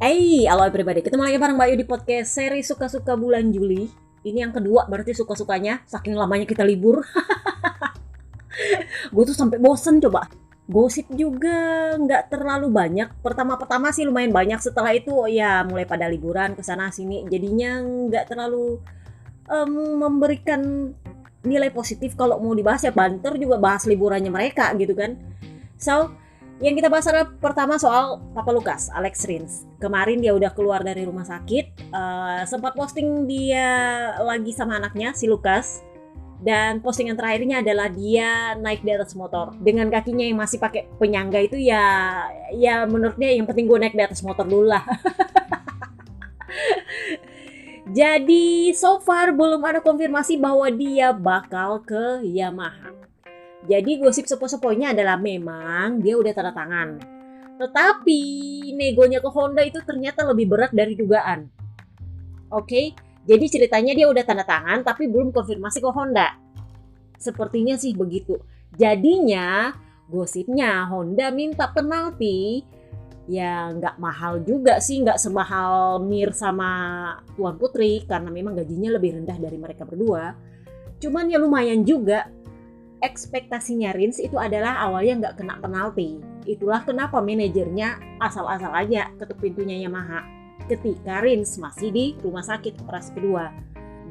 Halo everybody, ketemu lagi bareng Mbak Yu di podcast seri Suka-Suka bulan Juli. Ini yang kedua, berarti suka-sukanya, saking lamanya kita libur. Gue tuh sampai bosen coba. Gosip juga nggak terlalu banyak. Pertama-pertama sih lumayan banyak, setelah itu ya mulai pada liburan ke sana sini. Jadinya nggak terlalu memberikan nilai positif. Kalau mau dibahas ya banter juga bahas liburannya mereka gitu kan. So, yang kita bahas adalah pertama soal Papa Lukas, Alex Rins. Kemarin dia udah keluar dari rumah sakit, sempat posting dia lagi sama anaknya, si Lukas. Dan postingan terakhirnya adalah dia naik di atas motor. Dengan kakinya yang masih pakai penyangga itu ya menurut dia yang penting gue naik di atas motor dulu lah. Jadi so far belum ada konfirmasi bahwa dia bakal ke Yamaha. Jadi gosip sepoi-sepoinya adalah memang dia udah tanda tangan. Tetapi negonya ke Honda itu ternyata lebih berat dari dugaan. Oke, jadi ceritanya dia udah tanda tangan tapi belum konfirmasi ke Honda. Sepertinya sih begitu. Jadinya gosipnya Honda minta penalti. Ya nggak mahal juga sih, nggak semahal Mir sama Tuan Putri karena memang gajinya lebih rendah dari mereka berdua. Cuman ya lumayan juga. Ekspektasinya Rins itu adalah awalnya nggak kena penalti. Itulah kenapa manajernya asal-asal aja ketuk pintunya Yamaha ketika Rins masih di rumah sakit operasi kedua.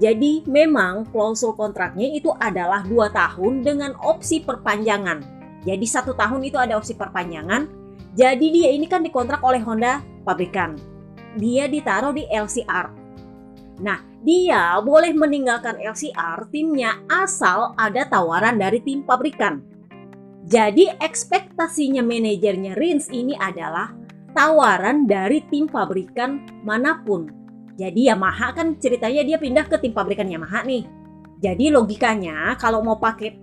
Jadi memang klausul kontraknya itu adalah 2 tahun dengan opsi perpanjangan. Jadi 1 tahun itu ada opsi perpanjangan. Jadi dia ini kan dikontrak oleh Honda pabrikan. Dia ditaruh di LCR. Nah, dia boleh meninggalkan LCR timnya asal ada tawaran dari tim pabrikan. Jadi ekspektasinya manajernya Rins ini adalah tawaran dari tim pabrikan manapun. Jadi Yamaha kan ceritanya dia pindah ke tim pabrikan Yamaha nih. Jadi logikanya kalau mau pakai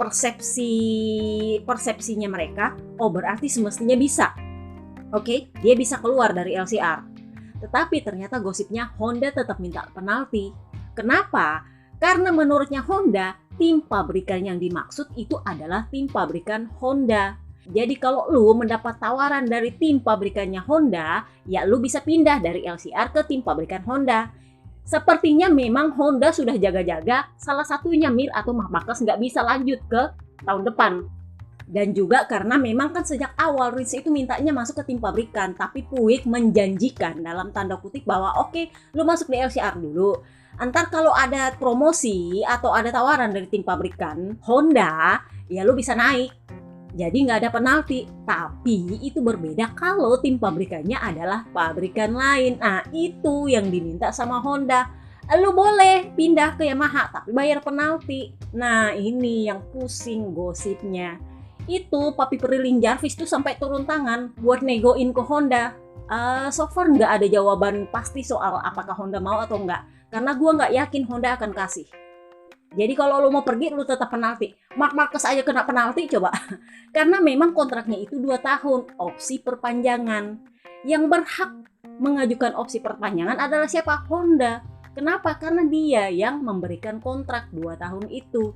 persepsinya mereka, oh berarti semestinya bisa. Oke, dia bisa keluar dari LCR. Tetapi ternyata gosipnya Honda tetap minta penalti. Kenapa? Karena menurutnya Honda, tim pabrikan yang dimaksud itu adalah tim pabrikan Honda. Jadi kalau lu mendapat tawaran dari tim pabrikannya Honda, ya lu bisa pindah dari LCR ke tim pabrikan Honda. Sepertinya memang Honda sudah jaga-jaga, salah satunya Mir atau Marc Marquez nggak bisa lanjut ke tahun depan. Dan juga karena memang kan sejak awal Rins itu mintanya masuk ke tim pabrikan, tapi Puig menjanjikan dalam tanda kutip bahwa oke, lu masuk di LCR dulu. Antar kalau ada promosi atau ada tawaran dari tim pabrikan Honda, ya lu bisa naik. Jadi nggak ada penalti. Tapi itu berbeda kalau tim pabrikannya adalah pabrikan lain. Nah itu yang diminta sama Honda. Lu boleh pindah ke Yamaha tapi bayar penalti. Nah ini yang pusing gosipnya. Itu Papi Prilin Jarvis tuh sampai turun tangan buat negoin ke Honda. So far nggak ada jawaban pasti soal apakah Honda mau atau enggak. Karena gue nggak yakin Honda akan kasih. Jadi kalau lo mau pergi, lo tetap penalti. Marc Marquez aja kena penalti coba. Karena memang kontraknya itu 2 tahun, opsi perpanjangan. Yang berhak mengajukan opsi perpanjangan adalah siapa? Honda. Kenapa? Karena dia yang memberikan kontrak 2 tahun itu.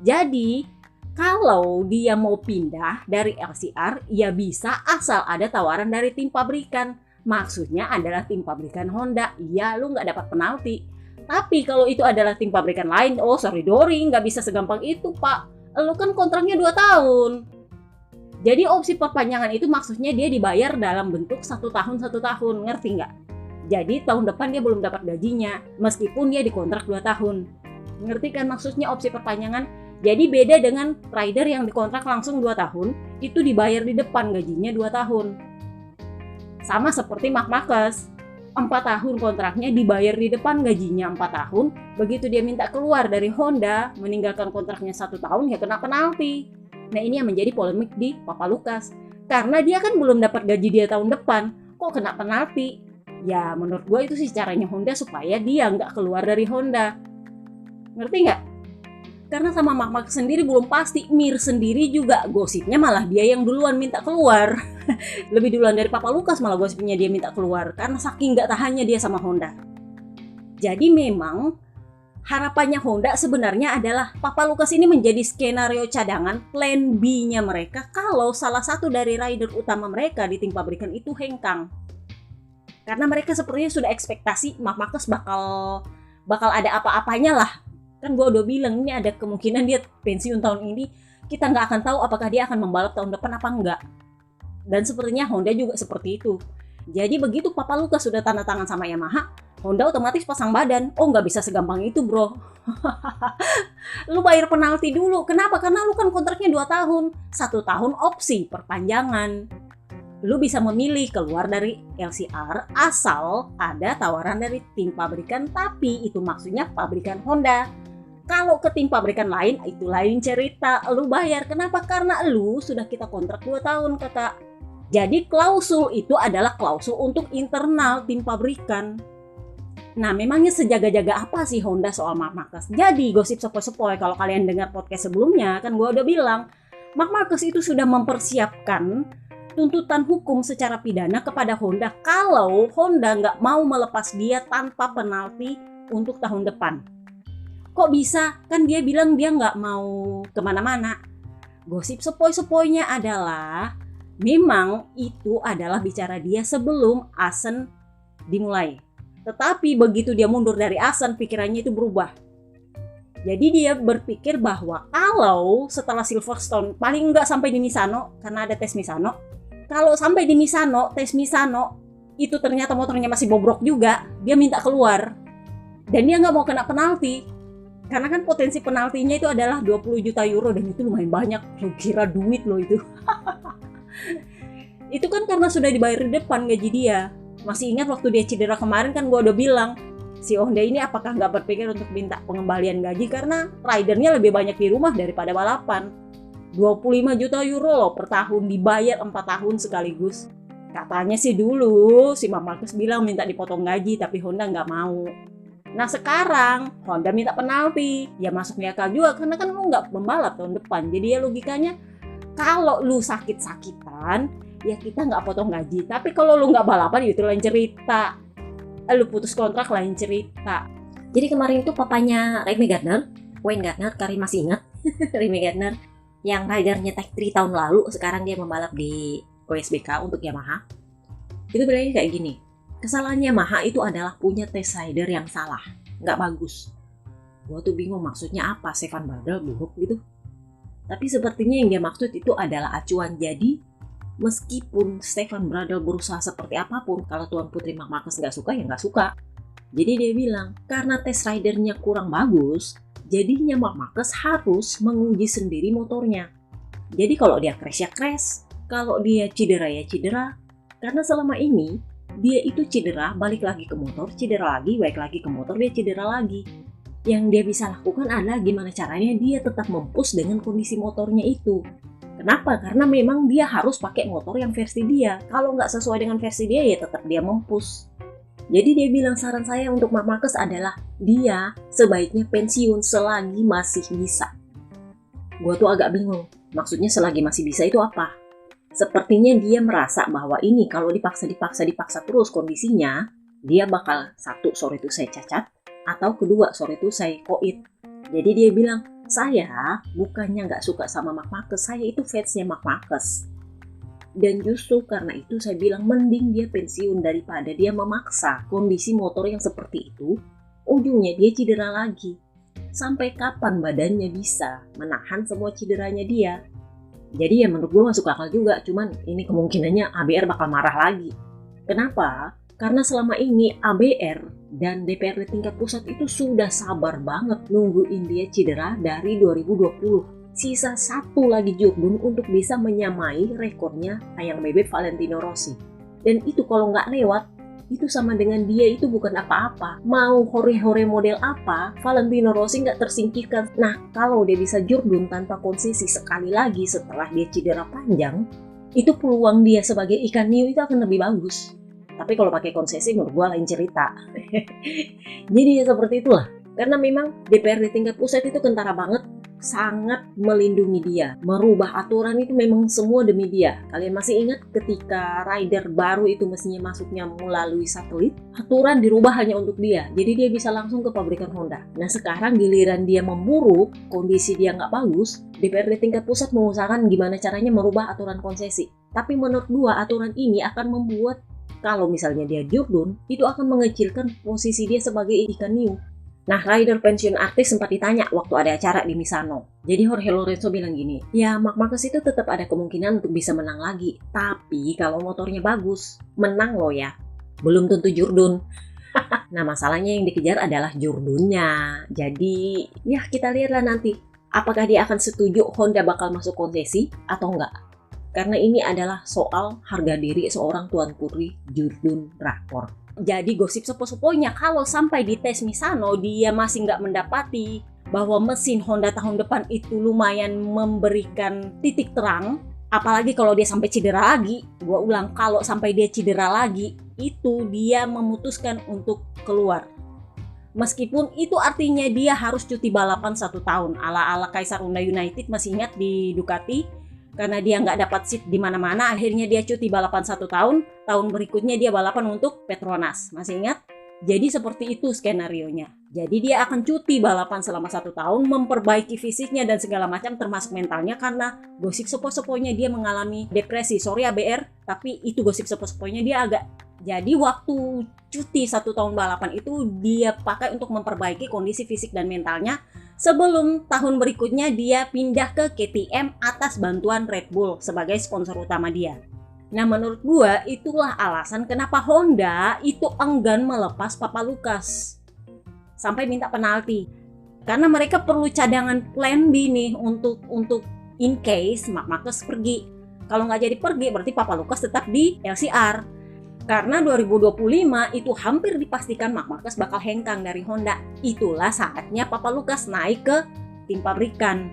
Jadi kalau dia mau pindah dari LCR, ya bisa asal ada tawaran dari tim pabrikan. Maksudnya adalah tim pabrikan Honda, ya lu nggak dapat penalti. Tapi kalau itu adalah tim pabrikan lain, oh sorry Dori, nggak bisa segampang itu pak. Lu kan kontraknya 2 tahun. Jadi opsi perpanjangan itu maksudnya dia dibayar dalam bentuk 1 tahun 1 tahun, ngerti nggak? Jadi tahun depan dia belum dapat gajinya, meskipun dia dikontrak 2 tahun. Ngerti kan maksudnya opsi perpanjangan? Jadi beda dengan rider yang dikontrak langsung 2 tahun, itu dibayar di depan gajinya 2 tahun. Sama seperti Marc Marquez, 4 tahun kontraknya dibayar di depan gajinya 4 tahun, begitu dia minta keluar dari Honda, meninggalkan kontraknya 1 tahun, ya kena penalti. Nah ini yang menjadi polemik di Papa Lukas. Karena dia kan belum dapat gaji dia tahun depan, kok kena penalti? Ya menurut gue itu sih caranya Honda supaya dia nggak keluar dari Honda. Ngerti nggak? Karena sama Marc Marquez sendiri belum pasti, Mir sendiri juga gosipnya malah dia yang duluan minta keluar. Lebih duluan dari Papa Lukas malah gosipnya dia minta keluar, karena saking gak tahannya dia sama Honda. Jadi memang harapannya Honda sebenarnya adalah Papa Lukas ini menjadi skenario cadangan, plan B-nya mereka kalau salah satu dari rider utama mereka di tim pabrikan itu hengkang. Karena mereka sepertinya sudah ekspektasi Marc Marquez bakal ada apa-apanya lah. Kan gue udah bilang ini ada kemungkinan dia pensiun tahun ini. Kita nggak akan tahu apakah dia akan membalap tahun depan apa enggak. Dan sepertinya Honda juga seperti itu. Jadi begitu Papa Lukas sudah tanda tangan sama Yamaha, Honda otomatis pasang badan. Oh, nggak bisa segampang itu bro. Lu bayar penalti dulu. Kenapa? Karena lu kan kontraknya 2 tahun. 1 tahun opsi perpanjangan. Lu bisa memilih keluar dari LCR asal ada tawaran dari tim pabrikan, tapi itu maksudnya pabrikan Honda. Kalau ke tim pabrikan lain, itu lain cerita. Lu bayar. Kenapa? Karena lu sudah kita kontrak 2 tahun kakak. Jadi klausul itu adalah klausul untuk internal tim pabrikan. Nah, memangnya sejaga-jaga apa sih Honda soal Marc Marquez? Jadi gosip sepoi-sepoi, kalau kalian dengar podcast sebelumnya kan gue udah bilang Marc Marquez itu sudah mempersiapkan tuntutan hukum secara pidana kepada Honda kalau Honda nggak mau melepas dia tanpa penalti untuk tahun depan. Kok bisa? Kan dia bilang dia nggak mau kemana-mana. Gosip sepoi-sepoinya adalah memang itu adalah bicara dia sebelum Asen dimulai. Tetapi begitu dia mundur dari Asen, pikirannya itu berubah. Jadi dia berpikir bahwa kalau setelah Silverstone, paling enggak sampai di Misano, karena ada tes Misano. Kalau sampai di Misano, tes Misano, itu ternyata motornya masih bobrok juga, dia minta keluar. Dan dia nggak mau kena penalti. Karena kan potensi penaltinya itu adalah 20 juta euro, dan itu lumayan banyak. Lu kira duit loh itu. Itu kan karena sudah dibayar di depan gaji dia. Masih ingat waktu dia cedera kemarin kan gue udah bilang si Honda ini apakah nggak berpikir untuk minta pengembalian gaji karena ridernya lebih banyak di rumah daripada balapan. 25 juta euro loh per tahun, dibayar 4 tahun sekaligus. Katanya sih dulu si Marc Marquez bilang minta dipotong gaji, tapi Honda nggak mau. Nah sekarang Honda minta penalti, ya masuk di akal juga karena kan lu nggak membalap tahun depan. Jadi ya logikanya kalau lu sakit-sakitan, ya kita nggak potong gaji. Tapi kalau lu nggak balapan, itu lain cerita. Lu putus kontrak, lain cerita. Jadi kemarin itu papanya Remy Gardner, Wayne Gardner, kalian masih ingat? Remy Gardner, yang ridernya Tech 3 tahun lalu, sekarang dia membalap di OSBK untuk Yamaha. Itu bilangnya kayak gini, kesalahan Yamaha itu adalah punya test rider yang salah, nggak bagus. Gua tuh bingung maksudnya apa, Stefan Bradl buruk gitu. Tapi sepertinya yang dia maksud itu adalah acuan. Jadi meskipun Stefan Bradl berusaha seperti apapun, kalau Tuan Putri Marc Marquez nggak suka ya nggak suka. Jadi dia bilang karena test ridernya kurang bagus, jadinya Marc Marquez harus menguji sendiri motornya. Jadi kalau dia crash ya crash, kalau dia cedera ya cedera. Karena selama ini dia itu cedera, balik lagi ke motor, cedera lagi, balik lagi ke motor, dia cedera lagi. Yang dia bisa lakukan adalah gimana caranya dia tetap mempush dengan kondisi motornya itu. Kenapa? Karena memang dia harus pakai motor yang versi dia. Kalau nggak sesuai dengan versi dia ya tetap dia mempush. Jadi dia bilang saran saya untuk Marc Marquez adalah dia sebaiknya pensiun selagi masih bisa. Gue tuh agak bingung. Maksudnya selagi masih bisa itu apa? Sepertinya dia merasa bahwa ini kalau dipaksa terus kondisinya, dia bakal satu sore itu saya cacat, atau kedua sore itu saya koit. Jadi dia bilang, saya bukannya nggak suka sama Marc Marquez, saya itu fansnya Marc Marquez. Dan justru karena itu saya bilang mending dia pensiun daripada dia memaksa kondisi motor yang seperti itu, ujungnya dia cedera lagi. Sampai kapan badannya bisa menahan semua cederanya dia? Jadi ya menurut gue masuk akal juga, cuman ini kemungkinannya ABR bakal marah lagi. Kenapa? Karena selama ini ABR dan DPRD tingkat pusat itu sudah sabar banget nungguin dia cedera dari 2020. Sisa satu lagi Jordan untuk bisa menyamai rekornya ayang bebek Valentino Rossi. Dan itu kalau nggak lewat, itu sama dengan dia itu bukan apa-apa. Mau hore-hore model apa, Valentino Rossi nggak tersingkirkan. Nah, kalau dia bisa Jordan tanpa konsesi sekali lagi setelah dia cedera panjang, itu peluang dia sebagai ikan hiu itu akan lebih bagus. Tapi kalau pakai konsesi menurut gue lain cerita. Jadi ya seperti itulah. Karena memang DPRD tingkat pusat itu kentara banget, sangat melindungi dia. Merubah aturan itu memang semua demi dia. Kalian masih ingat ketika rider baru itu mestinya masuknya melalui satelit, aturan dirubah hanya untuk dia. Jadi dia bisa langsung ke pabrikan Honda. Nah sekarang giliran dia memburuk, kondisi dia nggak bagus, DPRD tingkat pusat mengusahakan gimana caranya merubah aturan konsesi. Tapi menurut gua aturan ini akan membuat kalau misalnya dia jurdun, itu akan mengecilkan posisi dia sebagai ikan hiu. Nah, rider pensiun artis sempat ditanya waktu ada acara di Misano. Jadi Jorge Lorenzo bilang gini, ya Marc Marquez itu tetap ada kemungkinan untuk bisa menang lagi. Tapi kalau motornya bagus, menang loh ya. Belum tentu jurdun. Nah, masalahnya yang dikejar adalah jurdunnya. Jadi, ya kita lihatlah nanti. Apakah dia akan setuju Honda bakal masuk konsesi atau enggak. Karena ini adalah soal harga diri seorang Tuan Putri jurdun rakor. Jadi gosip sepo-seponya kalau sampai di tes Misano dia masih nggak mendapati bahwa mesin Honda tahun depan itu lumayan memberikan titik terang. Apalagi kalau dia sampai cedera lagi. Gua ulang, kalau sampai dia cedera lagi, itu dia memutuskan untuk keluar. Meskipun itu artinya dia harus cuti balapan 1 tahun. Ala-ala Kaisar Honda United, masih ingat di Ducati. Karena dia nggak dapat seat di mana-mana, akhirnya dia cuti balapan 1 tahun. Tahun berikutnya dia balapan untuk Petronas. Masih ingat? Jadi seperti itu skenarionya. Jadi dia akan cuti balapan selama 1 tahun, memperbaiki fisiknya dan segala macam termasuk mentalnya, karena gosip sepoi-sepoinya dia mengalami depresi. Sorry ya BR, tapi itu gosip sepoi-sepoinya dia agak. Jadi waktu cuti 1 tahun balapan itu dia pakai untuk memperbaiki kondisi fisik dan mentalnya. Sebelum tahun berikutnya dia pindah ke KTM atas bantuan Red Bull sebagai sponsor utama dia. Nah, menurut gua itulah alasan kenapa Honda itu enggan melepas Papa Lucas sampai minta penalti. Karena mereka perlu cadangan plan B nih untuk in case Marc Marquez pergi. Kalau nggak jadi pergi berarti Papa Lucas tetap di LCR. Karena 2025 itu hampir dipastikan Marc Marquez bakal hengkang dari Honda. Itulah saatnya Papa Lucas naik ke tim pabrikan.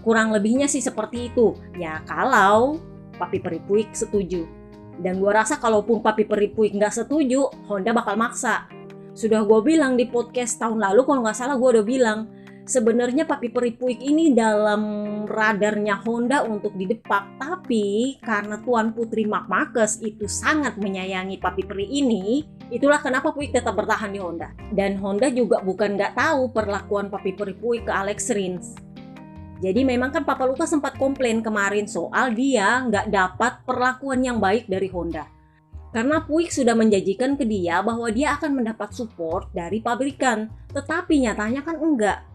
Kurang lebihnya sih seperti itu. Ya kalau Papi Peripuik setuju. Dan gua rasa kalaupun Papi Peripuik nggak setuju, Honda bakal maksa. Sudah gua bilang di podcast tahun lalu, kalau nggak salah gua udah bilang, sebenarnya Papi Peripuik ini dalam radarnya Honda untuk didepak. Tapi karena Tuan Putri Marc Marquez itu sangat menyayangi Papi Peri ini, itulah kenapa Puig tetap bertahan di Honda. Dan Honda juga bukan nggak tahu perlakuan Papi Peripuik ke Alex Rins. Jadi memang kan Papa Lucas sempat komplain kemarin soal dia nggak dapat perlakuan yang baik dari Honda. Karena Puig sudah menjanjikan ke dia bahwa dia akan mendapat support dari pabrikan. Tetapi nyatanya kan enggak.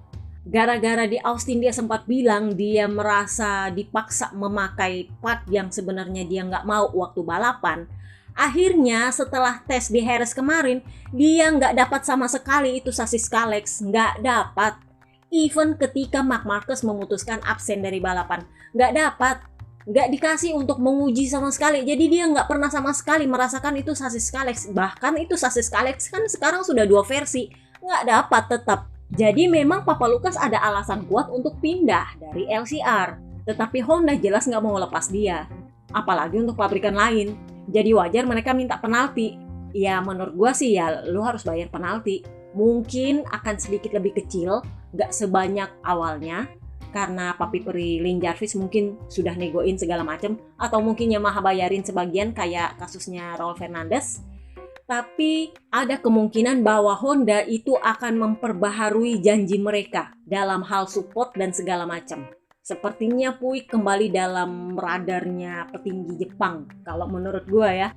Gara-gara di Austin dia sempat bilang dia merasa dipaksa memakai part yang sebenarnya dia nggak mau waktu balapan. Akhirnya setelah tes di Jerez kemarin, dia nggak dapat sama sekali itu sasis Kalex. Nggak dapat. Even ketika Marc Marquez memutuskan absen dari balapan, nggak dapat, nggak dikasih untuk menguji sama sekali. Jadi dia nggak pernah sama sekali merasakan itu sasis Kalex. Bahkan itu sasis Kalex kan sekarang sudah 2 versi, nggak dapat tetap. Jadi memang Papa Lucas ada alasan kuat untuk pindah dari LCR. Tetapi Honda jelas nggak mau lepas dia, apalagi untuk pabrikan lain. Jadi wajar mereka minta penalti. Ya menurut gua sih ya lu harus bayar penalti. Mungkin akan sedikit lebih kecil, nggak sebanyak awalnya, karena Papi Peri Lin Jarvis mungkin sudah negoin segala macam, atau mungkin Yamaha bayarin sebagian kayak kasusnya Raul Fernandez. Tapi ada kemungkinan bahwa Honda itu akan memperbaharui janji mereka dalam hal support dan segala macam. Sepertinya Puig kembali dalam radarnya petinggi Jepang kalau menurut gua ya.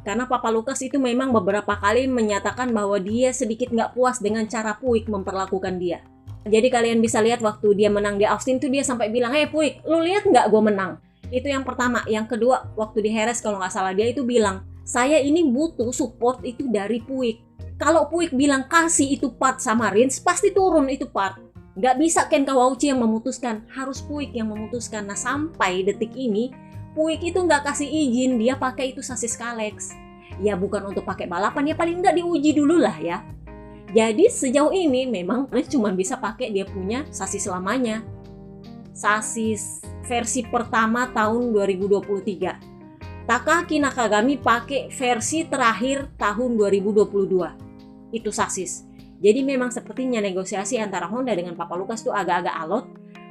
Karena Papa Lucas itu memang beberapa kali menyatakan bahwa dia sedikit nggak puas dengan cara Puig memperlakukan dia. Jadi kalian bisa lihat waktu dia menang di Austin tuh dia sampai bilang, "Hey Puig, lu lihat nggak gue menang?" Itu yang pertama. Yang kedua, waktu di Jerez kalau nggak salah dia itu bilang, "Saya ini butuh support itu dari Puig." Kalau Puig bilang kasih itu part sama Rins, pasti turun itu part. Nggak bisa Ken Kawauchi yang memutuskan, harus Puig yang memutuskan. Nah sampai detik ini, Puig itu nggak kasih izin dia pakai itu sasis Kalex. Ya bukan untuk pakai balapan, ya paling nggak diuji dulu lah ya. Jadi sejauh ini memang cuma bisa pakai dia punya sasis lamanya. Sasis versi pertama tahun 2023. Takaki Nakagami pakai versi terakhir tahun 2022. Itu sasis. Jadi memang sepertinya negosiasi antara Honda dengan Papa Lucas tuh agak-agak alot.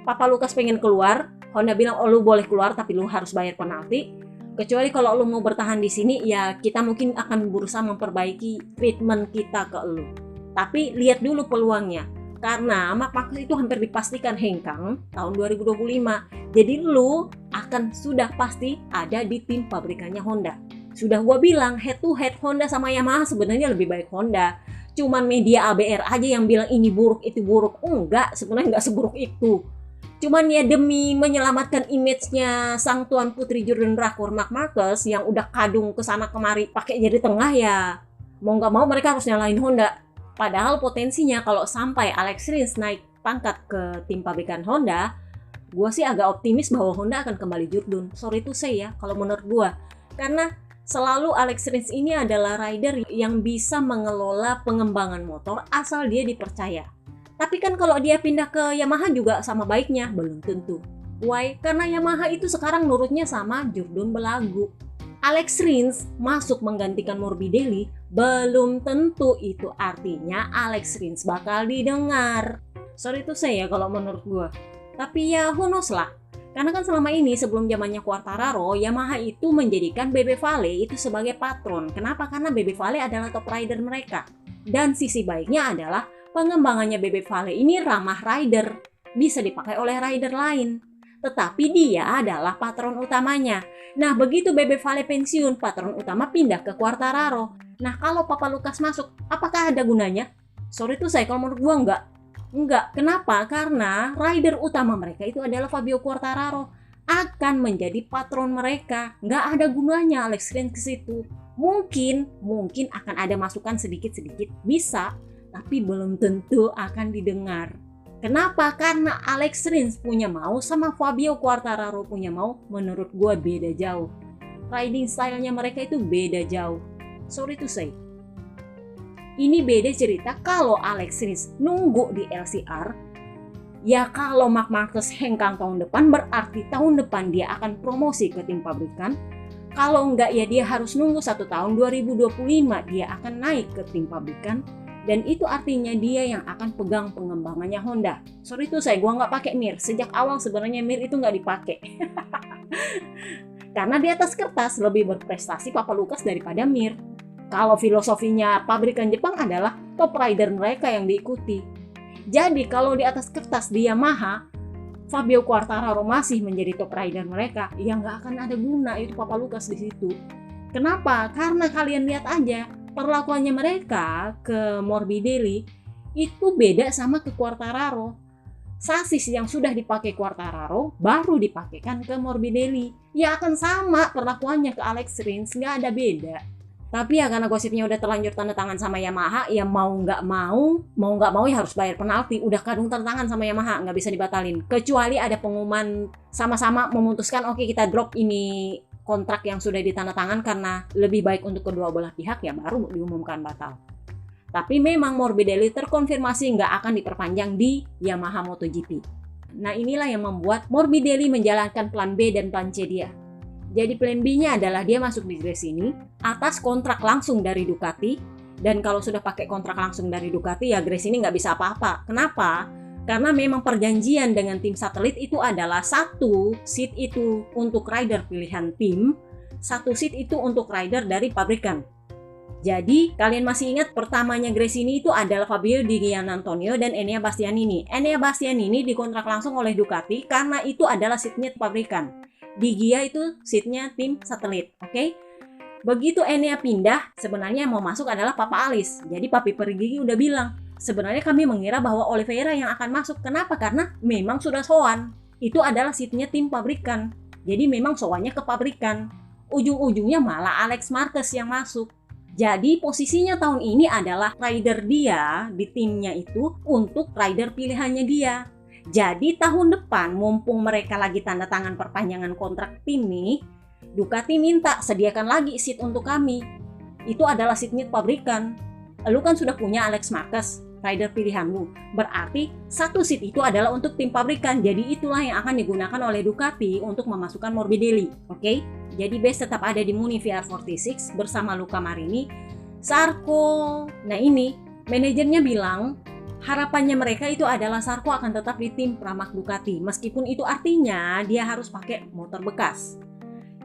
Papa Lucas pengen keluar, Honda bilang, "Oh lu boleh keluar tapi lu harus bayar penalti. Kecuali kalau lu mau bertahan di sini, ya kita mungkin akan berusaha memperbaiki treatment kita ke lu. Tapi lihat dulu peluangnya." Karena Marc Marquez itu hampir dipastikan hengkang tahun 2025. Jadi lu akan sudah pasti ada di tim pabrikannya Honda. Sudah gua bilang head to head Honda sama Yamaha sebenarnya lebih baik Honda. Cuman media ABR aja yang bilang ini buruk itu buruk. Enggak, sebenarnya enggak seburuk itu. Cuman ya demi menyelamatkan image-nya sang tuan putri Jordan Rakor Marc Marquez yang udah kadung kesana kemari pakai jari tengah, ya mau nggak mau mereka harus nyalain Honda. Padahal potensinya kalau sampai Alex Rins naik pangkat ke tim pabrikan Honda, gue sih agak optimis bahwa Honda akan kembali Jordan. Sorry to say ya kalau menurut gue, karena selalu Alex Rins ini adalah rider yang bisa mengelola pengembangan motor asal dia dipercaya. Tapi kan kalau dia pindah ke Yamaha juga sama baiknya, belum tentu. Why? Karena Yamaha itu sekarang nurutnya sama Jordan belagu. Alex Rins masuk menggantikan Morbidelli, belum tentu itu artinya Alex Rins bakal didengar. Sorry itu saya kalau menurut gue. Tapi ya who knows lah. Karena kan selama ini sebelum zamannya Quartararo, Yamaha itu menjadikan Bebe Vale itu sebagai patron. Kenapa? Karena Bebe Vale adalah top rider mereka. Dan sisi baiknya adalah pengembangannya Bebe Vale ini ramah rider, bisa dipakai oleh rider lain. Tetapi dia adalah patron utamanya. Nah, begitu Bebe Vale pensiun, patron utama pindah ke Quartararo. Nah, kalau Papa Lucas masuk, apakah ada gunanya? Sorry tuh saya, kalau menurut gua enggak. Kenapa? Karena rider utama mereka itu adalah Fabio Quartararo. Akan menjadi patron mereka. Nggak ada gunanya Alex Rins ke situ. Mungkin akan ada masukan sedikit-sedikit, bisa. Tapi belum tentu akan didengar. Kenapa? Karena Alex Rins punya mau sama Fabio Quartararo punya mau, menurut gue beda jauh. Riding style-nya mereka itu beda jauh. Sorry to say. Ini beda cerita kalau Alex Rins nunggu di LCR. Ya kalau Marc Marquez hengkang tahun depan, berarti tahun depan dia akan promosi ke tim pabrikan. Kalau enggak ya dia harus nunggu 1 tahun, 2025 dia akan naik ke tim pabrikan. Dan itu artinya dia yang akan pegang pengembangannya Honda. Sorry tuh saya, gua nggak pakai Mir. Sejak awal sebenarnya Mir itu nggak dipakai. Karena di atas kertas lebih berprestasi Papa Lucas daripada Mir. Kalau filosofinya pabrikan Jepang adalah top rider mereka yang diikuti. Jadi kalau di atas kertas di Yamaha, Fabio Quartararo masih menjadi top rider mereka, ya nggak akan ada guna itu Papa Lucas di situ. Kenapa? Karena kalian lihat aja. Perlakuannya mereka ke Morbidelli itu beda sama ke Quartararo. Sasis yang sudah dipakai Quartararo baru dipakaikan ke Morbidelli. Ya akan sama perlakuannya ke Alex Rins, nggak ada beda. Tapi ya karena gosipnya udah terlanjur tanda tangan sama Yamaha, ya mau nggak mau ya harus bayar penalti. Udah kadung tanda tangan sama Yamaha, nggak bisa dibatalin. Kecuali ada pengumuman sama-sama memutuskan oke, kita drop ini kontrak yang sudah ditandatangan karena lebih baik untuk kedua belah pihak, ya baru diumumkan batal. Tapi memang Morbidelli terkonfirmasi nggak akan diperpanjang di Yamaha MotoGP. Nah inilah yang membuat Morbidelli menjalankan plan B dan plan C dia. Jadi plan B-nya adalah dia masuk di Gresini atas kontrak langsung dari Ducati. Dan kalau sudah pakai kontrak langsung dari Ducati ya Gresini nggak bisa apa-apa. Kenapa? Karena memang perjanjian dengan tim satelit itu adalah 1 seat itu untuk rider pilihan tim, 1 seat itu untuk rider dari pabrikan. Jadi kalian masih ingat pertamanya Gresini itu adalah Fabio Di Giannantonio dan Enea Bastianini. Enea Bastianini dikontrak langsung oleh Ducati karena itu adalah seatnya pabrikan. Di Gia itu seatnya tim satelit, oke? Begitu Enea pindah, sebenarnya yang mau masuk adalah Papa Alice. Jadi Papi Perigi udah bilang, sebenarnya kami mengira bahwa Oliveira yang akan masuk. Kenapa? Karena memang sudah sowan. Itu adalah seatnya tim pabrikan. Jadi memang sowannya ke pabrikan. Ujung-ujungnya malah Alex Marquez yang masuk. Jadi posisinya tahun ini adalah rider dia di timnya itu untuk rider pilihannya dia. Jadi tahun depan mumpung mereka lagi tanda tangan perpanjangan kontrak tim nih, Ducati minta sediakan lagi seat untuk kami. Itu adalah seatnya pabrikan. Lu kan sudah punya Alex Marquez, rider pilihan lu. Berarti 1 seat itu adalah untuk tim pabrikan. Jadi itulah yang akan digunakan oleh Ducati untuk memasukkan Morbidelli. Oke? Jadi base tetap ada di Muni VR46 bersama Luca Marini, Sarko. Nah ini, manajernya bilang harapannya mereka itu adalah Sarko akan tetap di tim Pramac Ducati. Meskipun itu artinya dia harus pakai motor bekas.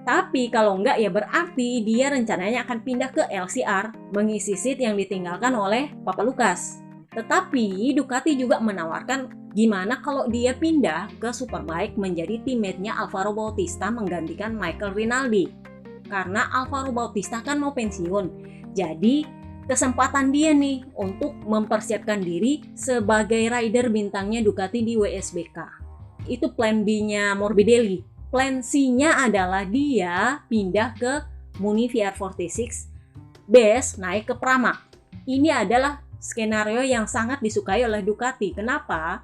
Tapi kalau enggak ya berarti dia rencananya akan pindah ke LCR mengisi seat yang ditinggalkan oleh Papa Lucas. Tetapi Ducati juga menawarkan gimana kalau dia pindah ke Superbike menjadi teammate-nya Alvaro Bautista menggantikan Michael Rinaldi. karena Alvaro Bautista kan mau pensiun. Jadi kesempatan dia nih untuk mempersiapkan diri sebagai rider bintangnya Ducati di WSBK. Itu plan B-nya Morbidelli. Plan C-nya adalah dia pindah ke Muni VR46, Bes naik ke Pramac. Ini adalah skenario yang sangat disukai oleh Ducati. Kenapa?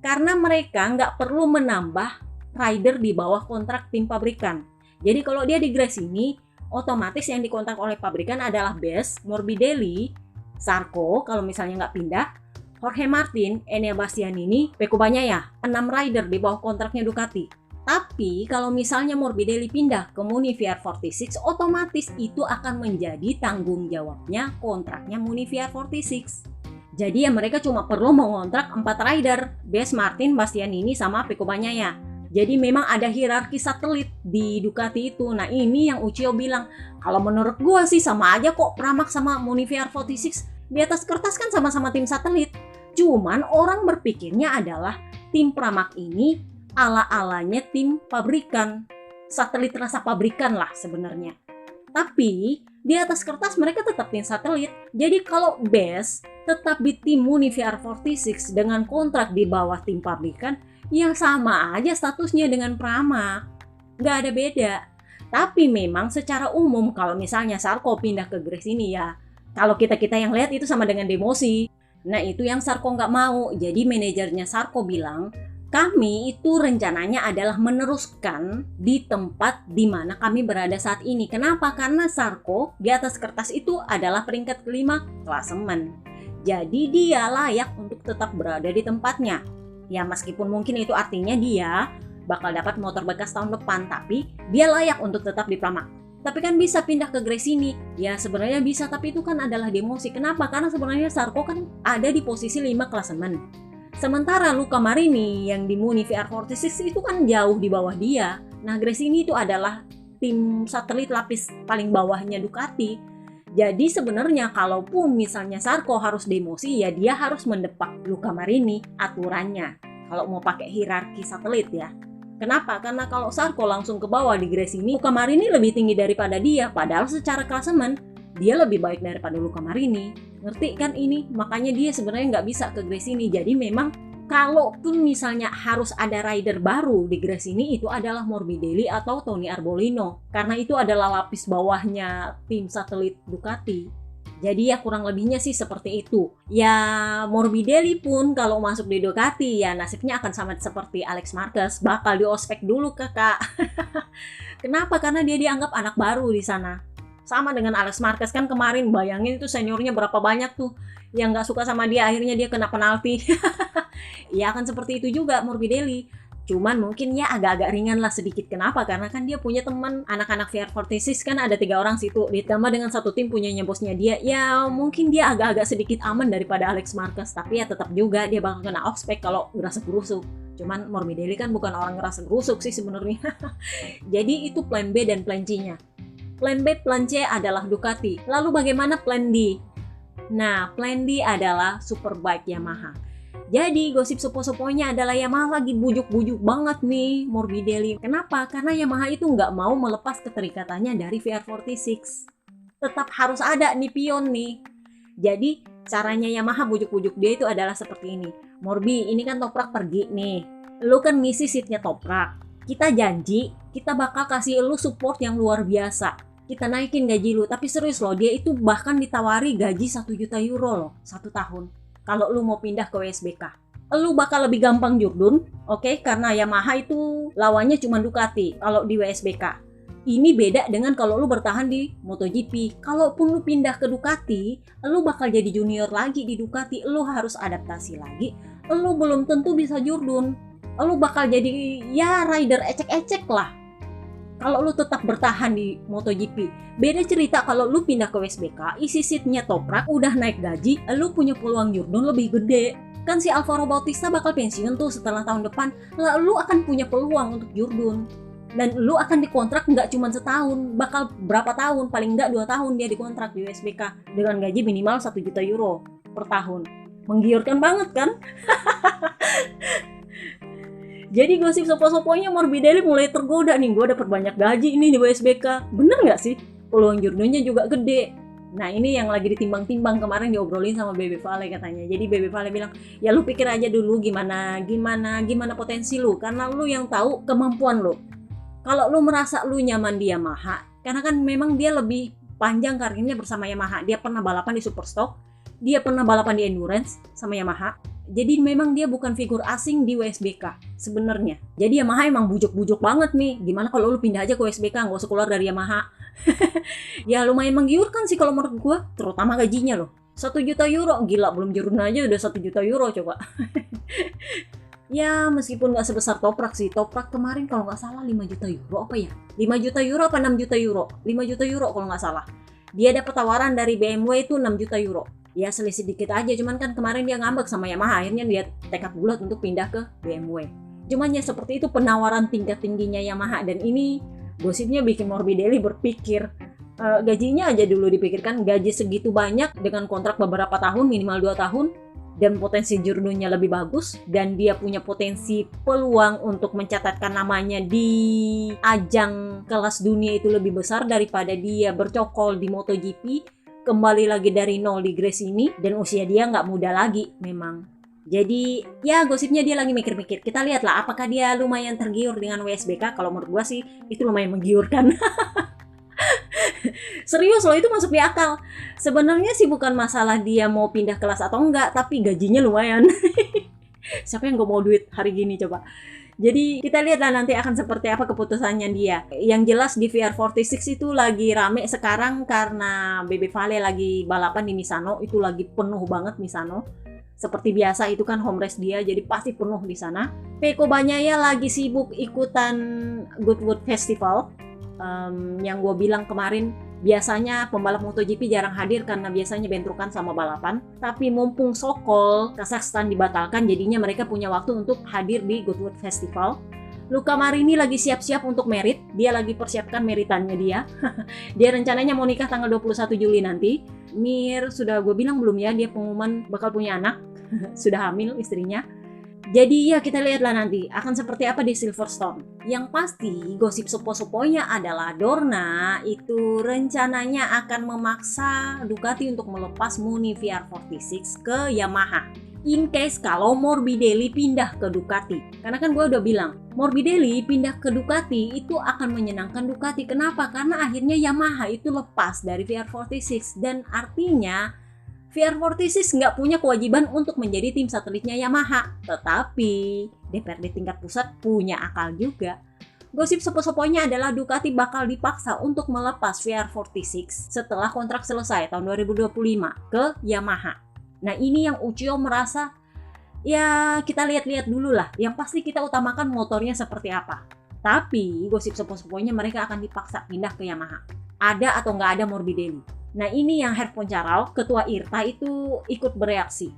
Karena mereka nggak perlu menambah rider di bawah kontrak tim pabrikan. Jadi kalau dia di Gresini, otomatis yang dikontrak oleh pabrikan adalah Bes, Morbidelli, Zarco kalau misalnya nggak pindah, Jorge Martin, Enea Bastianini, Pecco Bagnaia, 6 rider di bawah kontraknya Ducati. Tapi kalau misalnya Morbidelli pindah ke Muni VR46, otomatis itu akan menjadi tanggung jawabnya kontraknya Muni VR46. Jadi ya mereka cuma perlu mengontrak 4 rider, Bes, Martin, Bastianini, sama Pecco Bagnaia. Jadi memang ada hierarki satelit di Ducati itu. Nah ini yang Uccio bilang, kalau menurut gua sih sama aja kok Pramac sama Muni VR46. Di atas kertas kan sama-sama tim satelit. Cuman orang berpikirnya adalah tim Pramac ini ala-alanya tim pabrikan. Satelit rasa pabrikan lah sebenarnya. Tapi di atas kertas mereka tetap tim satelit. Jadi kalau Bes tetap di tim Muni VR46 dengan kontrak di bawah tim pabrikan, ya sama aja statusnya dengan Pramac, nggak ada beda. Tapi memang secara umum kalau misalnya Zarco pindah ke Gresini ya, kalau kita yang lihat itu sama dengan demosi. Nah itu yang Zarco nggak mau. Jadi manajernya Zarco bilang, kami itu rencananya adalah meneruskan di tempat di mana kami berada saat ini. Kenapa? Karena Zarco di atas kertas itu adalah peringkat kelima klasemen. Jadi dia layak untuk tetap berada di tempatnya. Ya meskipun mungkin itu artinya dia bakal dapat motor bekas tahun depan, tapi dia layak untuk tetap di Pramac. Tapi kan bisa pindah ke Gresini. Ya sebenarnya bisa, tapi itu kan adalah demosi. Kenapa? Karena sebenarnya Zarco kan ada di posisi 5 klasemen. Sementara Luca Marini yang di Muni VR46 itu kan jauh di bawah dia. Nah Gresini itu adalah tim satelit lapis paling bawahnya Ducati. Jadi sebenarnya kalaupun misalnya Zarco harus demosi, ya dia harus mendepak Luca Marini aturannya. Kalau mau pakai hierarki satelit ya. Kenapa? Karena kalau Zarco langsung ke bawah di Gresini, Luca Marini lebih tinggi daripada dia. Padahal secara klasemen dia lebih baik daripada Luca Marini. Ngerti kan ini? Makanya dia sebenarnya nggak bisa ke Gresini. Jadi memang kalaupun misalnya harus ada rider baru di Gresini, itu adalah Morbidelli atau Tony Arbolino. Karena itu adalah lapis bawahnya tim satelit Ducati. Jadi ya kurang lebihnya sih seperti itu. Ya Morbidelli pun kalau masuk di Ducati ya nasibnya akan sama seperti Alex Marquez. Bakal diospek dulu kakak. Kenapa? Karena dia dianggap anak baru di sana. Sama dengan Alex Marquez kan kemarin, bayangin itu seniornya berapa banyak tuh yang gak suka sama dia, akhirnya dia kena penalti. Ya akan seperti itu juga Morbidelli. Cuman mungkin ya agak-agak ringan lah sedikit. Kenapa? Karena kan dia punya teman anak-anak VR46 kan ada 3 orang situ. Ditambah dengan satu tim punyanya bosnya dia. Ya mungkin dia agak-agak sedikit aman daripada Alex Marquez. Tapi ya tetap juga dia bakal kena ospek kalau ngerasa gerusuk. Cuman Morbidelli kan bukan orang ngerasa gerusuk sih sebenarnya. Jadi itu plan B dan plan C-nya. Plan B, plan C adalah Ducati. Lalu bagaimana plan D? Nah, plan D adalah Superbike Yamaha. Jadi gosip sepo-seponya adalah Yamaha lagi bujuk-bujuk banget nih Morbidelli. Kenapa? Karena Yamaha itu nggak mau melepas keterikatannya dari VR46. Tetap harus ada nih pion nih. Jadi caranya Yamaha bujuk-bujuk dia itu adalah seperti ini. Morbi, ini kan Toprak pergi nih. Lu kan ngisi seatnya Toprak. Kita janji, kita bakal kasih lu support yang luar biasa. Kita naikin gaji lu. Tapi serius loh, dia itu bahkan ditawari gaji 1 juta euro loh 1 tahun. Kalau lu mau pindah ke WSBK, lu bakal lebih gampang Jurdun, oke? Karena Yamaha itu lawannya cuma Ducati kalau di WSBK. Ini beda dengan kalau lu bertahan di MotoGP. Kalaupun lu pindah ke Ducati, lu bakal jadi junior lagi di Ducati. Lu harus adaptasi lagi. Lu belum tentu bisa Jurdun. Lu bakal jadi ya rider ecek-ecek lah. Kalau lu tetap bertahan di MotoGP. Beda cerita kalau lu pindah ke WSBK, isi seatnya Toprak, udah naik gaji, lu punya peluang Jurdun lebih gede. Kan si Alvaro Bautista bakal pensiun tuh setelah tahun depan, lalu lu akan punya peluang untuk Jurdun. Dan lu akan dikontrak nggak cuma setahun, bakal berapa tahun, paling nggak 2 tahun dia dikontrak di WSBK dengan gaji minimal 1 juta euro per tahun. Menggiurkan banget kan? Jadi gosip sopo-soponya Morbidelli mulai tergoda nih, gue dapat banyak gaji ini di WSBK. Bener nggak sih? Peluang jurnalnya juga gede. Nah ini yang lagi ditimbang-timbang kemarin diobrolin sama Bebe Vale katanya. Jadi Bebe Vale bilang, ya lu pikir aja dulu gimana potensi lu, karena lu yang tahu kemampuan lu. Kalau lu merasa lu nyaman di Yamaha, karena kan memang dia lebih panjang karirnya bersama Yamaha. Dia pernah balapan di Superstock, dia pernah balapan di Endurance sama Yamaha. Jadi memang dia bukan figur asing di WSBK sebenarnya. Jadi Yamaha emang bujuk-bujuk banget nih. Gimana kalau lu pindah aja ke WSBK, nggak usah keluar dari Yamaha. Ya lumayan menggiurkan sih kalau menurut gue, terutama gajinya loh. 1 juta euro, gila, belum jurun aja udah 1 juta euro coba. Ya meskipun nggak sebesar Toprak sih. Toprak kemarin kalau nggak salah 5 juta euro apa ya? 5 juta euro apa 6 juta euro? 5 juta euro kalau nggak salah. Dia dapat tawaran dari BMW itu 6 juta euro. Ya selisih dikit aja, cuman kan kemarin dia ngambek sama Yamaha, akhirnya dia tekad bulat untuk pindah ke BMW. Cuman ya seperti itu penawaran tingkat tingginya Yamaha, dan ini gosipnya bikin Morbidelli berpikir, gajinya aja dulu dipikirkan, gaji segitu banyak dengan kontrak beberapa tahun, minimal 2 tahun, dan potensi jurnunya lebih bagus, dan dia punya potensi peluang untuk mencatatkan namanya di ajang kelas dunia itu lebih besar daripada dia bercokol di MotoGP, kembali lagi dari nol di Grace ini, dan usia dia nggak muda lagi memang. Jadi ya gosipnya dia lagi mikir-mikir. Kita lihatlah apakah dia lumayan tergiur dengan WSBK. Kalau menurut gua sih itu lumayan menggiurkan. Serius loh, itu masuk di akal. Sebenarnya sih bukan masalah dia mau pindah kelas atau enggak, tapi gajinya lumayan. Siapa yang gak mau duit hari gini coba. Jadi kita lihatlah nanti akan seperti apa keputusannya dia. Yang jelas di VR46 itu lagi rame sekarang karena Bebe Vale lagi balapan di Misano. Itu lagi penuh banget Misano. Seperti biasa itu kan home race dia, jadi pasti penuh di sana. Pecco Bagnaia lagi sibuk ikutan Goodwood Festival. Yang gue bilang kemarin, biasanya pembalap MotoGP jarang hadir karena biasanya bentrokan sama balapan. Tapi mumpung Sokol, Kazakhstan dibatalkan, jadinya mereka punya waktu untuk hadir di Goodwood Festival. Luca Marini lagi siap-siap untuk merit, dia lagi persiapkan meritannya dia. Dia rencananya mau nikah tanggal 21 Juli nanti. Mir, sudah gue bilang belum ya, dia pengumuman bakal punya anak. Sudah hamil istrinya. Jadi ya kita lihatlah nanti akan seperti apa di Silverstone. Yang pasti gosip sepo-seponya adalah Dorna itu rencananya akan memaksa Ducati untuk melepas Muni VR46 ke Yamaha. In case kalau Morbidelli pindah ke Ducati. Karena kan gue udah bilang, Morbidelli pindah ke Ducati itu akan menyenangkan Ducati. Kenapa? Karena akhirnya Yamaha itu lepas dari VR46. Dan artinya VR46 nggak punya kewajiban untuk menjadi tim satelitnya Yamaha. Tetapi DPRD tingkat pusat punya akal juga. Gosip sepo-seponya adalah Ducati bakal dipaksa untuk melepas VR46 setelah kontrak selesai tahun 2025 ke Yamaha. Nah ini yang Uchiho merasa, ya kita lihat-lihat dulu lah. Yang pasti kita utamakan motornya seperti apa. Tapi gosip sepo-seponya mereka akan dipaksa pindah ke Yamaha. Ada atau nggak ada Morbidelli. Nah ini yang Herr Poncharal, ketua IRTA itu ikut bereaksi.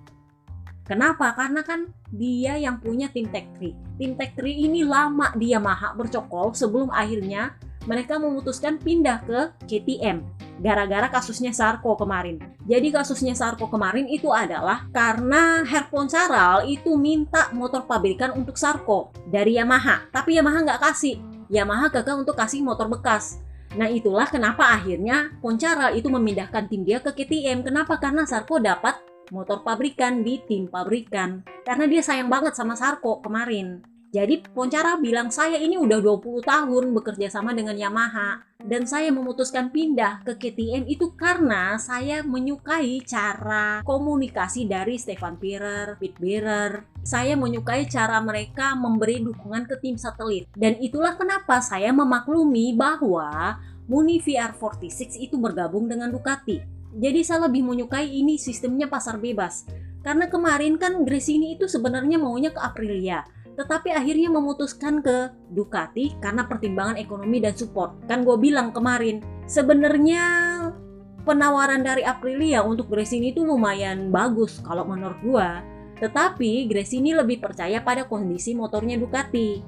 Kenapa? Karena kan dia yang punya tim Tech 3. Tim Tech 3 ini lama di Yamaha bercokol sebelum akhirnya mereka memutuskan pindah ke KTM. Gara-gara kasusnya Sarko kemarin. Jadi kasusnya Sarko kemarin itu adalah karena Herr Poncharal itu minta motor pabrikan untuk Sarko dari Yamaha. Tapi Yamaha nggak kasih. Yamaha gagal untuk kasih motor bekas. Nah itulah kenapa akhirnya Poncharal itu memindahkan tim dia ke KTM. Kenapa? Karena Sarko dapat motor pabrikan di tim pabrikan. Karena dia sayang banget sama Sarko kemarin. Jadi Poncharal bilang, saya ini udah 20 tahun bekerja sama dengan Yamaha. Dan saya memutuskan pindah ke KTM itu karena saya menyukai cara komunikasi dari Stefan Pierer, Pete Bearer. Saya menyukai cara mereka memberi dukungan ke tim satelit. Dan itulah kenapa saya memaklumi bahwa Muni VR46 itu bergabung dengan Ducati. Jadi saya lebih menyukai ini sistemnya pasar bebas. Karena kemarin kan Gresini itu sebenarnya maunya ke Aprilia. Tetapi akhirnya memutuskan ke Ducati karena pertimbangan ekonomi dan support. Kan gue bilang kemarin, sebenarnya penawaran dari Aprilia untuk Gresini itu lumayan bagus kalau menurut gue. Tetapi Gresini lebih percaya pada kondisi motornya Ducati.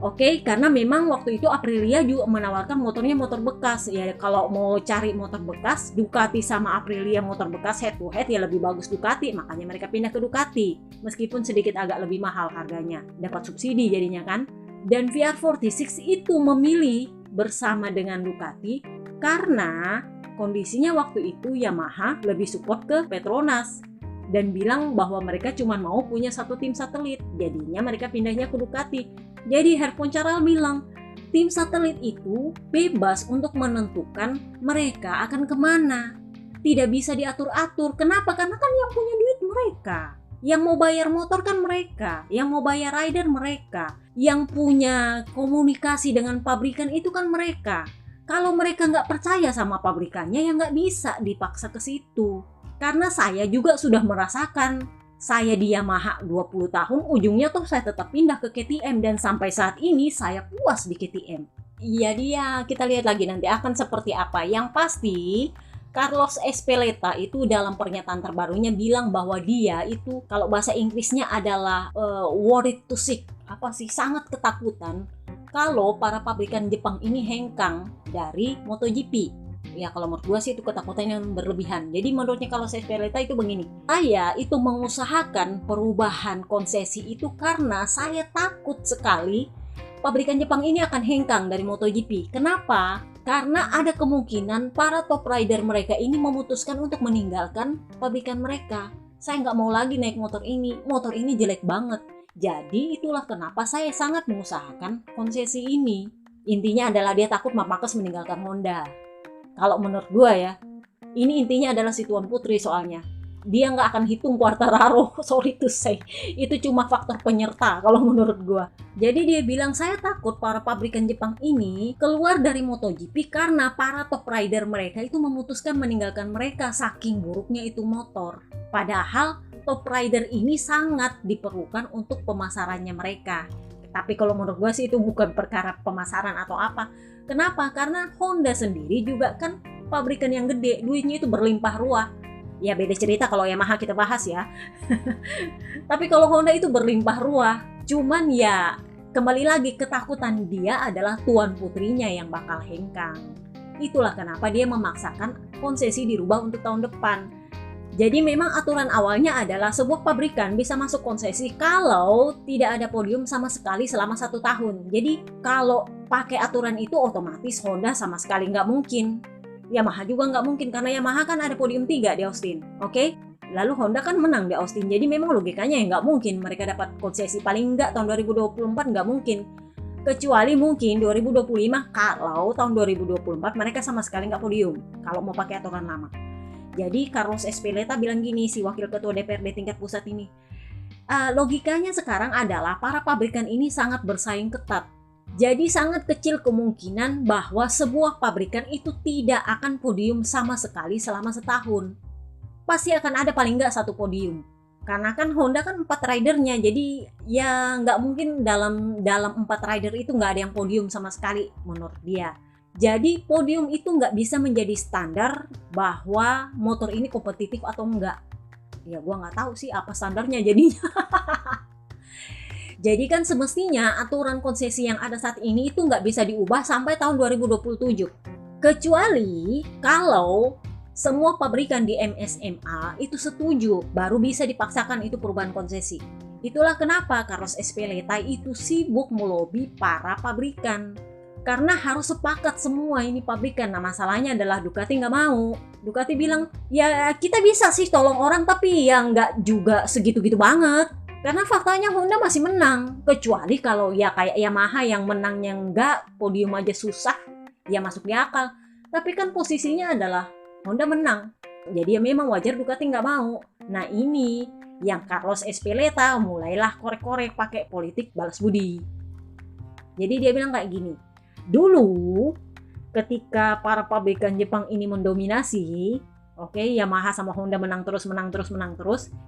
Oke, karena memang waktu itu Aprilia juga menawarkan motornya motor bekas. Ya kalau mau cari motor bekas, Ducati sama Aprilia motor bekas head to head ya lebih bagus Ducati, makanya mereka pindah ke Ducati. Meskipun sedikit agak lebih mahal harganya, dapat subsidi jadinya kan. Dan VR46 itu memilih bersama dengan Ducati karena kondisinya waktu itu Yamaha lebih support ke Petronas dan bilang bahwa mereka cuma mau punya satu tim satelit. Jadinya mereka pindahnya ke Ducati. Jadi Herr Poncharal bilang, tim satelit itu bebas untuk menentukan mereka akan kemana. Tidak bisa diatur-atur. Kenapa? Karena kan yang punya duit mereka. Yang mau bayar motor kan mereka. Yang mau bayar rider mereka. Yang punya komunikasi dengan pabrikan itu kan mereka. Kalau mereka nggak percaya sama pabrikannya, ya nggak bisa dipaksa ke situ. Karena saya juga sudah merasakan. Saya di Yamaha 20 tahun, ujungnya tuh saya tetap pindah ke KTM dan sampai saat ini saya puas di KTM. Iya dia, kita lihat lagi nanti akan seperti apa. Yang pasti, Carlos Ezpeleta itu dalam pernyataan terbarunya bilang bahwa dia itu kalau bahasa Inggrisnya adalah worried to sick. Apa sih? Sangat ketakutan kalau para pabrikan Jepang ini hengkang dari MotoGP. Ya kalau menurut gue sih itu ketakutan yang berlebihan. Jadi menurutnya kalau Ezpeleta itu begini, saya itu mengusahakan perubahan konsesi itu karena saya takut sekali pabrikan Jepang ini akan hengkang dari MotoGP. Kenapa? Karena ada kemungkinan para top rider mereka ini memutuskan untuk meninggalkan pabrikan mereka. Saya nggak mau lagi naik motor ini jelek banget. Jadi itulah kenapa saya sangat mengusahakan konsesi ini. Intinya adalah dia takut Marc Marquez meninggalkan Honda. Kalau menurut gue ya, ini intinya adalah si Tuan Putri soalnya. Dia nggak akan hitung Quartararo, sorry to say. Itu cuma faktor penyerta kalau menurut gue. Jadi dia bilang, saya takut para pabrikan Jepang ini keluar dari MotoGP karena para top rider mereka itu memutuskan meninggalkan mereka saking buruknya itu motor. Padahal top rider ini sangat diperlukan untuk pemasarannya mereka. Tapi kalau menurut gue sih itu bukan perkara pemasaran atau apa. Kenapa? Karena Honda sendiri juga kan pabrikan yang gede, duitnya itu berlimpah ruah. Ya beda cerita kalau Yamaha kita bahas ya. Tapi kalau Honda itu berlimpah ruah. Cuman ya kembali lagi ketakutan dia adalah Tuan Putrinya yang bakal hengkang. Itulah kenapa dia memaksakan konsesi dirubah untuk tahun depan. Jadi memang aturan awalnya adalah sebuah pabrikan bisa masuk konsesi kalau tidak ada podium sama sekali selama 1 tahun. Jadi kalau pakai aturan itu otomatis Honda sama sekali nggak mungkin. Yamaha juga nggak mungkin karena Yamaha kan ada podium 3 di Austin. Oke? Lalu Honda kan menang di Austin. Jadi memang logikanya ya nggak mungkin mereka dapat konsesi paling nggak tahun 2024 nggak mungkin. Kecuali mungkin 2025 kalau tahun 2024 mereka sama sekali nggak podium kalau mau pakai aturan lama. Jadi Carlos Ezpeleta bilang gini, si wakil ketua DPRD tingkat pusat ini. Logikanya sekarang adalah para pabrikan ini sangat bersaing ketat. Jadi sangat kecil kemungkinan bahwa sebuah pabrikan itu tidak akan podium sama sekali selama setahun. Pasti akan ada paling nggak 1 podium. Karena kan Honda kan 4 ridernya, jadi ya nggak mungkin dalam 4 rider itu nggak ada yang podium sama sekali menurut dia. Jadi podium itu nggak bisa menjadi standar bahwa motor ini kompetitif atau enggak. Ya gua nggak tahu sih apa standarnya jadinya. Jadi kan semestinya aturan konsesi yang ada saat ini itu nggak bisa diubah sampai tahun 2027. Kecuali kalau semua pabrikan di MSMA itu setuju, baru bisa dipaksakan itu perubahan konsesi. Itulah kenapa Carlos Ezpeleta itu sibuk melobi para pabrikan. Karena harus sepakat semua ini pabrikan. Nah masalahnya adalah Ducati nggak mau. Ducati bilang, ya kita bisa sih tolong orang tapi ya nggak juga segitu-gitu banget. Karena faktanya Honda masih menang. Kecuali kalau ya kayak Yamaha yang menangnya nggak, podium aja susah, ya masuk di akal. Tapi kan posisinya adalah Honda menang. Jadi ya memang wajar Ducati nggak mau. Nah ini yang Carlos Ezpeleta mulailah korek-korek pakai politik balas budi. Jadi dia bilang kayak gini. Dulu ketika para pabrikan Jepang ini mendominasi, oke, Yamaha sama Honda menang terus.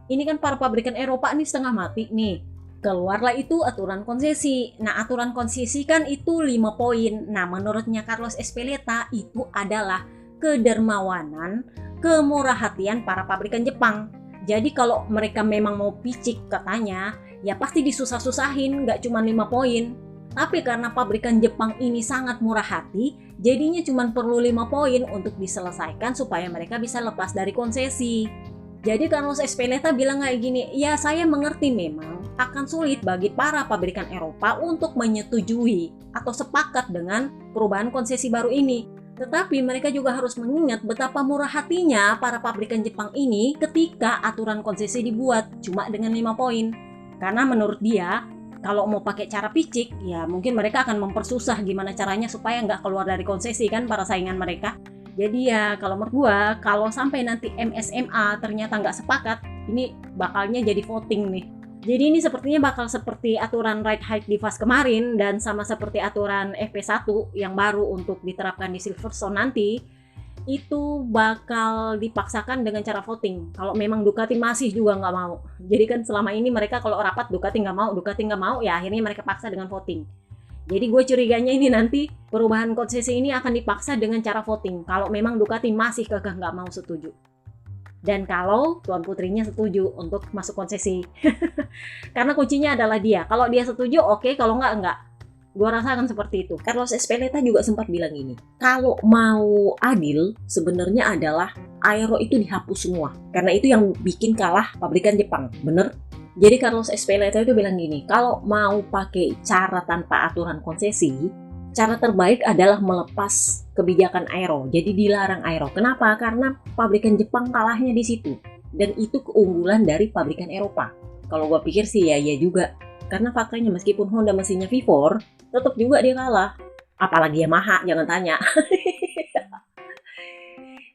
Ini kan para pabrikan Eropa ini setengah mati nih. Keluarlah itu aturan konsesi. Nah, aturan konsesi kan itu 5 poin. Nah, menurutnya Carlos Ezpeleta itu adalah kedermawanan, kemurah hatian para pabrikan Jepang. Jadi kalau mereka memang mau picik katanya, ya pasti disusah-susahin, nggak cuma 5 poin. Tapi karena pabrikan Jepang ini sangat murah hati, jadinya cuma perlu 5 poin untuk diselesaikan supaya mereka bisa lepas dari konsesi. Jadi Carlos Ezpeleta bilang kayak gini, ya saya mengerti memang akan sulit bagi para pabrikan Eropa untuk menyetujui atau sepakat dengan perubahan konsesi baru ini. Tetapi mereka juga harus mengingat betapa murah hatinya para pabrikan Jepang ini ketika aturan konsesi dibuat cuma dengan 5 poin. Karena menurut dia, kalau mau pakai cara picik, ya mungkin mereka akan mempersusah gimana caranya supaya nggak keluar dari konsesi kan para saingan mereka. Jadi ya kalau menurut gua, kalau sampai nanti MSMA ternyata nggak sepakat, ini bakalnya jadi voting nih. Jadi ini sepertinya bakal seperti aturan ride height di FAS kemarin dan sama seperti aturan FP1 yang baru untuk diterapkan di Silverstone nanti, itu bakal dipaksakan dengan cara voting. Kalau memang Ducati masih juga nggak mau. Jadi kan selama ini mereka kalau rapat Ducati nggak mau, ya akhirnya mereka paksa dengan voting. Jadi gue curiganya ini nanti perubahan konsesi ini akan dipaksa dengan cara voting. Kalau memang Ducati masih kekeh nggak mau setuju. Dan kalau Tuan Putrinya setuju untuk masuk konsesi. Karena kuncinya adalah dia. Kalau dia setuju oke, kalau nggak. Gue rasa akan seperti itu. Carlos Ezpeleta juga sempat bilang ini, kalau mau adil sebenarnya adalah aero itu dihapus semua. Karena itu yang bikin kalah pabrikan Jepang, bener? Jadi Carlos Ezpeleta itu bilang gini, kalau mau pakai cara tanpa aturan konsesi, cara terbaik adalah melepas kebijakan aero. Jadi dilarang aero. Kenapa? Karena pabrikan Jepang kalahnya di situ. Dan itu keunggulan dari pabrikan Eropa. Kalau gue pikir sih ya juga. Karena faktanya meskipun Honda mesinnya V4, tetap juga dia kalah. Apalagi Yamaha, jangan tanya.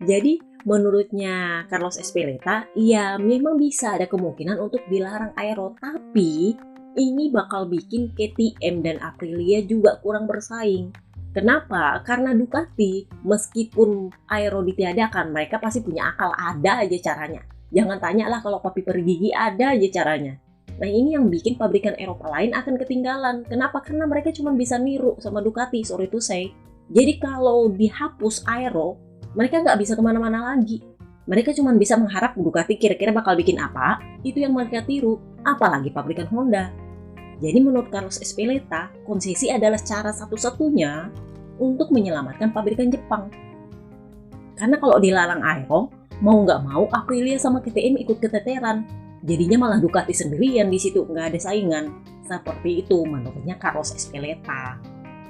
Jadi menurutnya Carlos Ezpeleta, ya memang bisa ada kemungkinan untuk dilarang aero. Tapi ini bakal bikin KTM dan Aprilia juga kurang bersaing. Kenapa? Karena Ducati, meskipun aero ditiadakan, mereka pasti punya akal, ada aja caranya. Jangan tanyalah kalau papi pergigi, ada aja caranya. Nah ini yang bikin pabrikan Eropa lain akan ketinggalan. Kenapa? Karena mereka cuma bisa niru sama Ducati, sorry to say. Jadi kalau dihapus aero, mereka nggak bisa kemana-mana lagi. Mereka cuma bisa mengharap Ducati kira-kira bakal bikin apa, itu yang mereka tiru. Apalagi pabrikan Honda. Jadi menurut Carlos Ezpeleta, konsesi adalah cara satu-satunya untuk menyelamatkan pabrikan Jepang. Karena kalau dilarang aero, mau nggak mau Aprilia sama KTM ikut keteteran. Jadinya malah Ducati sendirian di situ, nggak ada saingan. Seperti itu menurutnya Carlos Ezpeleta.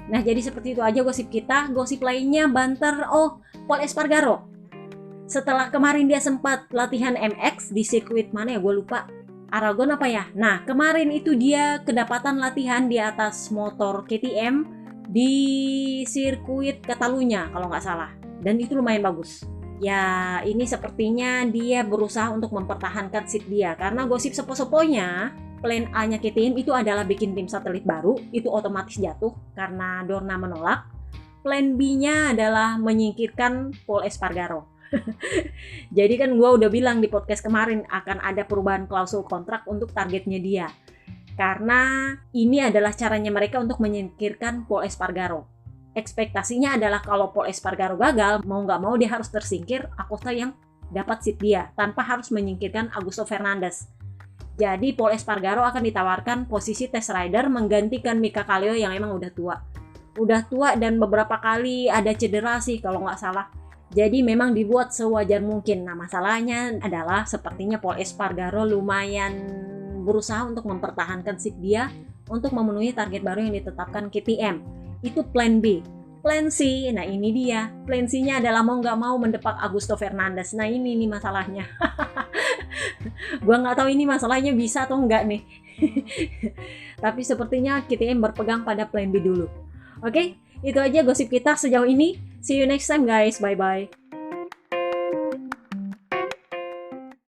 Nah jadi seperti itu aja gosip kita. Gosip lainnya banter, Pol Espargaro. Setelah kemarin dia sempat latihan MX di sirkuit mana ya, gue lupa. Aragon apa ya? Nah kemarin itu dia kedapatan latihan di atas motor KTM di sirkuit Catalunya kalau nggak salah. Dan itu lumayan bagus. Ya ini sepertinya dia berusaha untuk mempertahankan seat dia. Karena gosip sepo-seponya, plan A-nya KTM itu adalah bikin tim satelit baru. Itu otomatis jatuh karena Dorna menolak. Plan B-nya adalah menyingkirkan Pol Espargaro. Jadi kan gue udah bilang di podcast kemarin akan ada perubahan klausul kontrak untuk targetnya dia. Karena ini adalah caranya mereka untuk menyingkirkan Pol Espargaro. Ekspektasinya adalah kalau Pol Espargaro gagal, mau nggak mau dia harus tersingkir Acosta yang dapat seat dia, tanpa harus menyingkirkan Augusto Fernandes. Jadi Pol Espargaro akan ditawarkan posisi test rider menggantikan Mika Kallio yang emang udah tua. Udah tua dan beberapa kali ada cedera sih kalau nggak salah. Jadi memang dibuat sewajar mungkin. Nah masalahnya adalah sepertinya Pol Espargaro lumayan berusaha untuk mempertahankan seat dia untuk memenuhi target baru yang ditetapkan KTM. Itu plan B. Plan C, nah ini dia. Plan C-nya adalah mau nggak mau mendepak Augusto Fernandes. Nah ini nih masalahnya. Gua nggak tahu ini masalahnya bisa atau enggak nih. Tapi sepertinya KTM berpegang pada plan B dulu. Oke, itu aja gosip kita sejauh ini. See you next time guys. Bye-bye.